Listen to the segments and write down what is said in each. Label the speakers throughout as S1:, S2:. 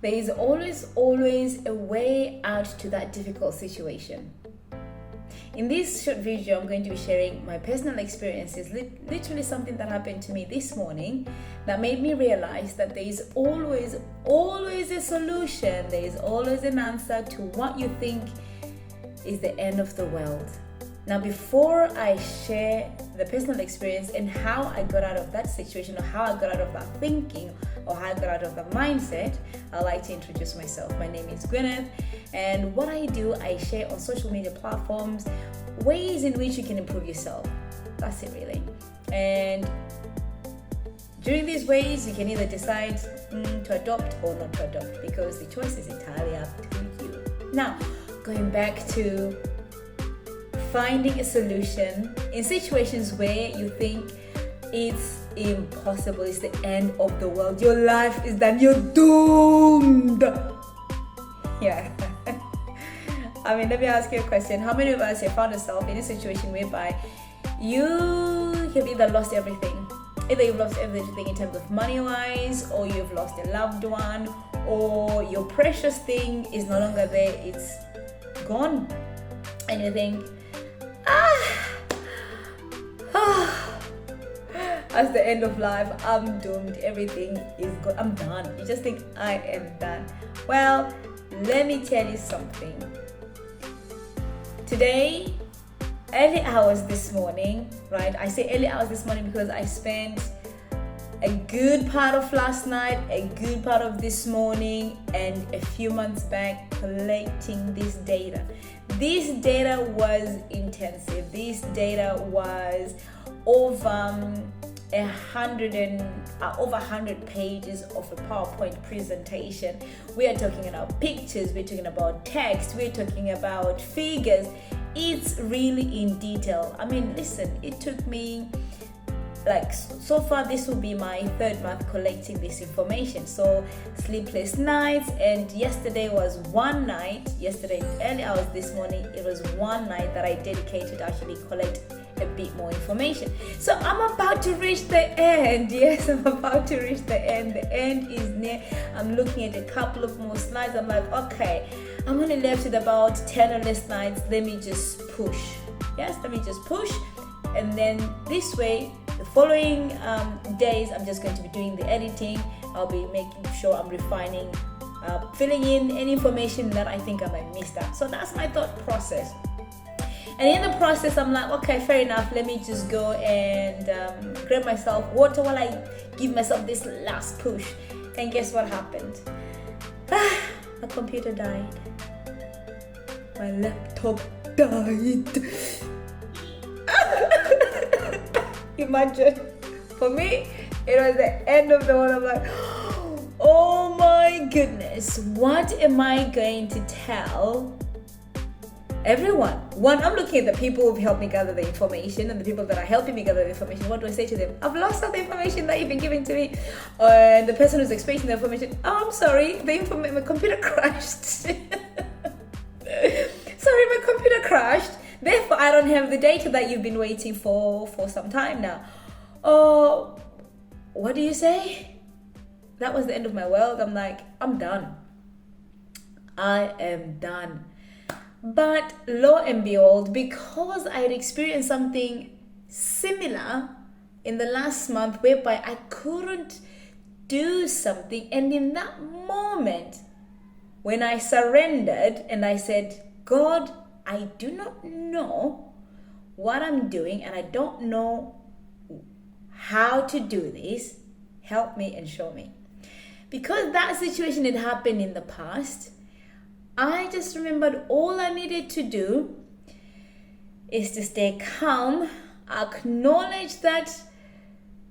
S1: There is always a way out to that difficult situation. In this short video, I'm going to be sharing my personal experiences, literally something that happened to me this morning that made me realize that there is always a solution. There is always an answer to what you think is the end of the world. Now, before I share the personal experience and how I got out of that situation, or how I got out of that thinking, or how I got out of that mindset, I'd like to introduce myself. My name is Gwyneth, and what I do, I share on social media platforms ways in which you can improve yourself. That's it, really. And during these ways, you can either decide to adopt or not to adopt, because the choice is entirely up to you. Now, going back to finding a solution in situations where you think it's impossible, it's the end of the world, your life is done, you're doomed. Yeah. I mean, let me ask you a question. How many of us have found yourself in a situation whereby you have either lost everything? Either you've lost everything in terms of money-wise, or you've lost a loved one, or your precious thing is no longer there, it's gone. And you think, that's the end of life, I'm doomed, everything is gone, I'm done. You just think, I am done. Well, let me tell you something. Today, early hours this morning, right? I say early hours this morning because I spent a good part of last night, a good part of this morning, and a few months back collecting this data. This data was intensive. This data was over 100 pages of a PowerPoint presentation. We are talking about pictures, we're talking about text, we're talking about figures. It's really in detail. I mean, listen, it took me so far this will be my third month collecting this information. So sleepless nights, and yesterday was one night. Yesterday, early hours this morning, it was one night that I dedicated to actually collect a bit more information. So I'm about to reach the end. Yes, I'm about to reach the end. The end is near. I'm looking at a couple of more slides. I'm like, okay, I'm only left with about 10 or less slides. Let me just push. Yes, let me just push. And then this way, the following days, I'm just going to be doing the editing. I'll be making sure I'm refining, filling in any information that I think I might miss out. So that's my thought process. And in the process, I'm like, okay, fair enough. Let me just go and grab myself water while I give myself this last push. And guess what happened? My computer died. My laptop died. Imagine, for me, it was the end of the world. I'm like, oh my goodness, what am I going to tell everyone? One, I'm looking at the people who've helped me gather the information and the people that are helping me gather the information. What do I say to them? I've lost all the information that you've been giving to me. And the person who's explaining the information, oh, I'm sorry, my computer crashed. Sorry, my computer crashed. Therefore, I don't have the data that you've been waiting for some time now. Oh, what do you say? That was the end of my world. I'm like, I'm done. I am done. But lo and behold, because I had experienced something similar in the last month whereby I couldn't do something, and in that moment, when I surrendered and I said, God, I do not know what I'm doing, and I don't know how to do this. Help me and show me. Because that situation had happened in the past, I just remembered all I needed to do is to stay calm, acknowledge that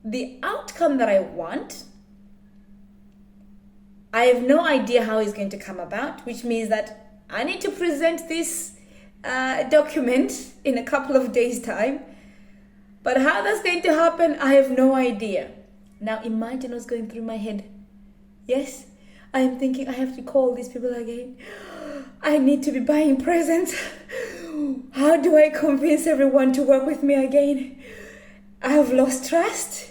S1: the outcome that I want, I have no idea how it's going to come about, which means that I need to present this document in a couple of days' time. But how that's going to happen, I have no idea. Now imagine what's going through my head. Yes, I am thinking I have to call these people again. I need to be buying presents. How do I convince everyone to work with me again? I have lost trust.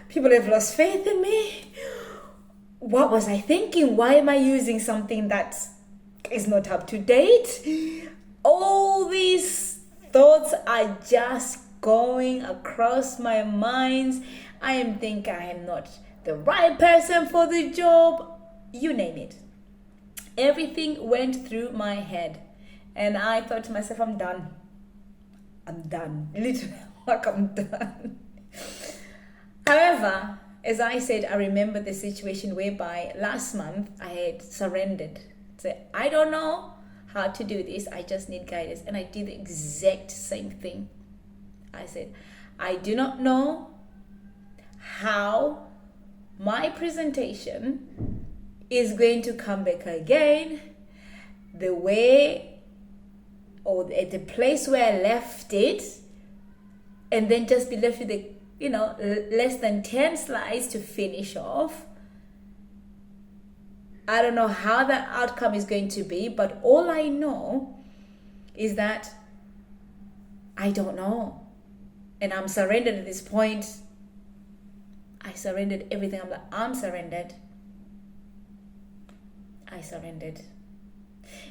S1: People have lost faith in me. what was I thinking? Why am I using something that is not up to date? All these thoughts are just going across my mind. I am thinking I am not the right person for the job. You name it. Everything went through my head. And I thought to myself, I'm done. I'm done. Literally, like I'm done. However, as I said, I remember the situation whereby last month I had surrendered. Said, I don't know how to do this. I just need guidance. And I did the exact same thing. I said, I do not know how my presentation is going to come back again the way or at the place where I left it, and then just be left with less than 10 slides to finish off. I don't know how that outcome is going to be, but all I know is that I don't know. And I'm surrendered at this point. I surrendered everything. I'm surrendered. I surrendered.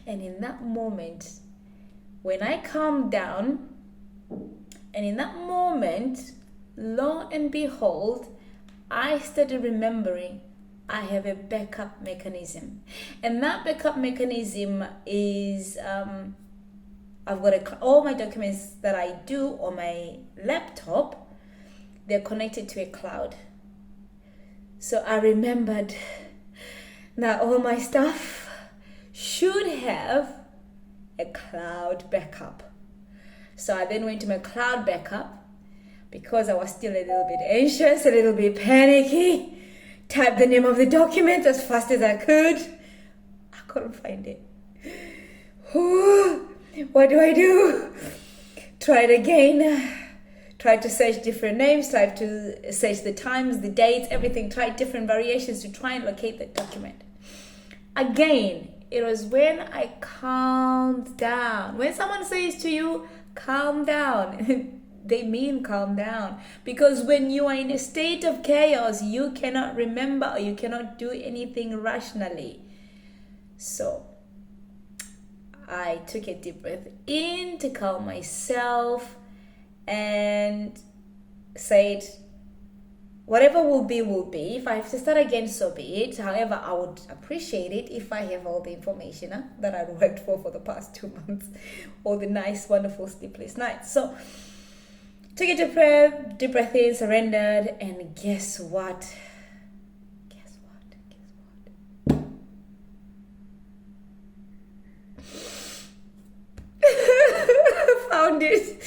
S1: And in that moment, when I calmed down, and in that moment, lo and behold, I started remembering I have a backup mechanism. And that backup mechanism is I've got all my documents that I do on my laptop, they're connected to a cloud. So I remembered that all my stuff should have a cloud backup. So I then went to my cloud backup because I was still a little bit anxious, a little bit panicky. Typed the name of the document as fast as I could. I couldn't find it. What do I do? Tried again. Tried to search different names, tried to search the times, the dates, everything. Tried different variations to try and locate the document. Again, it was when I calmed down. When someone says to you, calm down, they mean calm down. Because when you are in a state of chaos, you cannot remember or you cannot do anything rationally. So I took a deep breath in to calm myself and said, whatever will be, will be. If I have to start again, so be it. However, I would appreciate it if I have all the information that I've worked for the past 2 months. All the nice, wonderful, sleepless nights. So, took a deep breath in, surrendered, and guess what? Found it.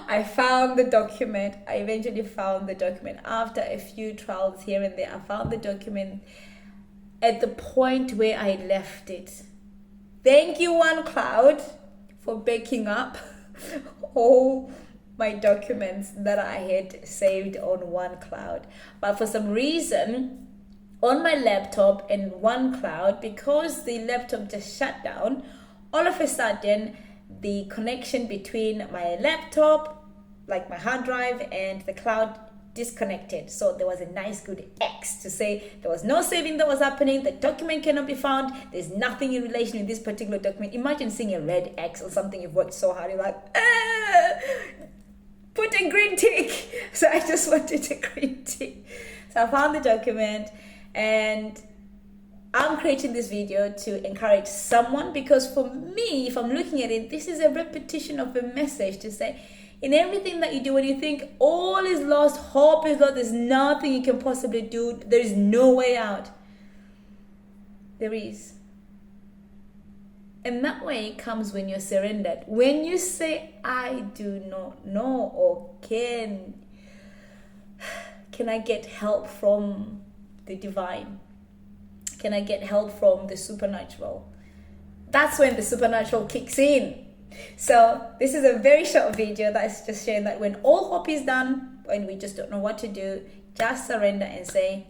S1: I found the document. I eventually found the document after a few trials here and there. I found the document at the point where I left it. Thank you, OneCloud, for backing up all my documents that I had saved on OneCloud. But for some reason, on my laptop and OneCloud, because the laptop just shut down, all of a sudden, the connection between my laptop, like my hard drive, and the cloud disconnected. So there was a nice good X to say there was no saving that was happening, the document cannot be found, there's nothing in relation with this particular document. Imagine seeing a red X or something you've worked so hard, you're like, put a green tick. So I just wanted a green tick. So I found the document, and I'm creating this video to encourage someone, because for me, if I'm looking at it, this is a repetition of a message to say, in everything that you do, when you think all is lost, hope is lost, there's nothing you can possibly do, there is no way out. There is. And that way comes when you're surrendered. When you say, I do not know, or can I get help from the divine? Can I get help from the supernatural? That's when the supernatural kicks in. So this is a very short video that's just showing that when all hope is done, when we just don't know what to do, just surrender and say,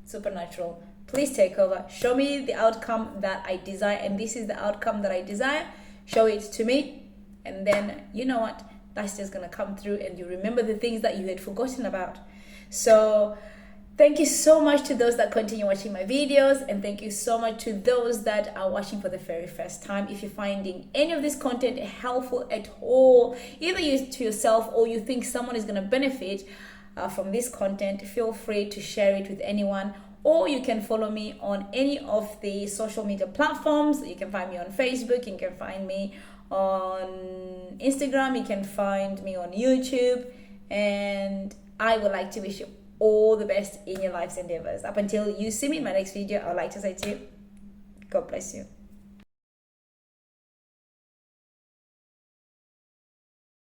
S1: supernatural, please take over. Show me the outcome that I desire, and this is the outcome that I desire. Show it to me, and then you know what? That's just gonna come through, and you remember the things that you had forgotten about. So Thank you so much to those that continue watching my videos, and thank you so much to those that are watching for the very first time. If you're finding any of this content helpful at all, either to yourself or you think someone is going to benefit from this content, feel free to share it with anyone. Or you can follow me on any of the social media platforms. You can find me on Facebook, you can find me on Instagram, you can find me on YouTube, and I would like to wish you all the best in your life's endeavors. Up until you see me in my next video, I would like to say to you, God bless you.